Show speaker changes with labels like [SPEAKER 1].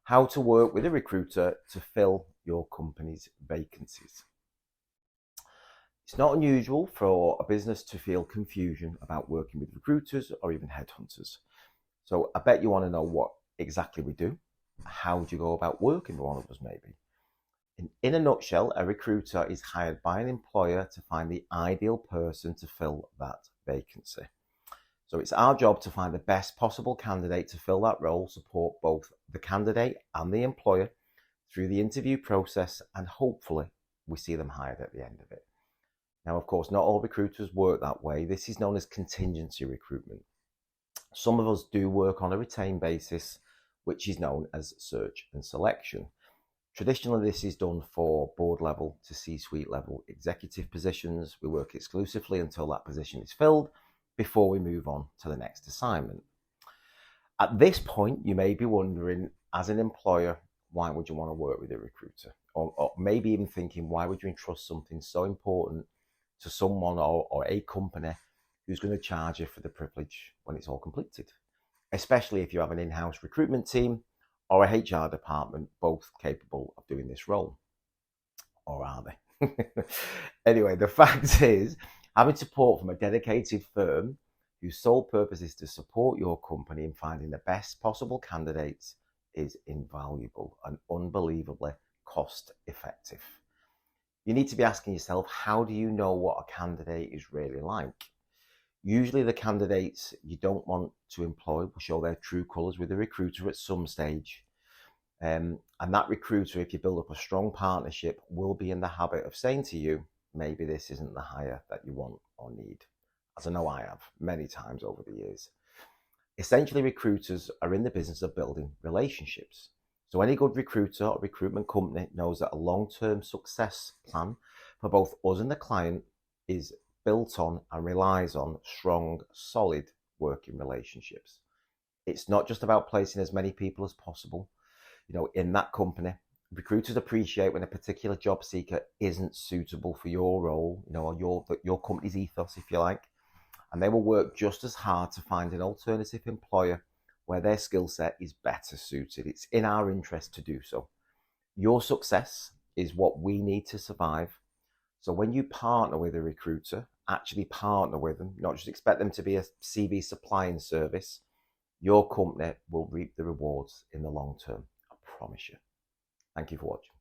[SPEAKER 1] how to work with a recruiter to fill your company's vacancies. It's not unusual for a business to feel confusion about working with recruiters or even headhunters. So I bet you want to know what exactly we do. How do you go about working with one of us maybe? In a nutshell, a recruiter is hired by an employer to find the ideal person to fill that vacancy. So it's our job to find the best possible candidate to fill that role, support both the candidate and the employer through the interview process, and hopefully we see them hired at the end of it. Now, of course, not all recruiters work that way. This is known as contingency recruitment. Some of us do work on a retained basis, which is known as search and selection. Traditionally, this is done for board level to C-suite level executive positions. We work exclusively until that position is filled before we move on to the next assignment. At this point, you may be wondering, as an employer, why would you want to work with a recruiter? Or maybe even thinking, why would you entrust something so important to someone or a company who's going to charge you for the privilege when it's all completed? Especially if you have an in-house recruitment team or a HR department, both capable of doing this role. Or are they? Anyway, the fact is, having support from a dedicated firm whose sole purpose is to support your company in finding the best possible candidates is invaluable and unbelievably cost effective. You need to be asking yourself, how do you know what a candidate is really like? Usually the candidates you don't want to employ will show their true colours with a recruiter at some stage. And that recruiter, if you build up a strong partnership, will be in the habit of saying to you, maybe this isn't the hire that you want or need, as I know I have many times over the years. Essentially, recruiters are in the business of building relationships. So any good recruiter or recruitment company knows that a long-term success plan for both us and the client is built on and relies on strong, solid working relationships. It's not just about placing as many people as possible, in that company. Recruiters appreciate when a particular job seeker isn't suitable for your role, or your company's ethos, if you like, and they will work just as hard to find an alternative employer where their skill set is better suited. It's in our interest to do so. Your success is what we need to survive. So when you partner with a recruiter, actually partner with them, not just expect them to be a CV supplying service. Your company will reap the rewards in the long term. I promise you. Thank you for watching.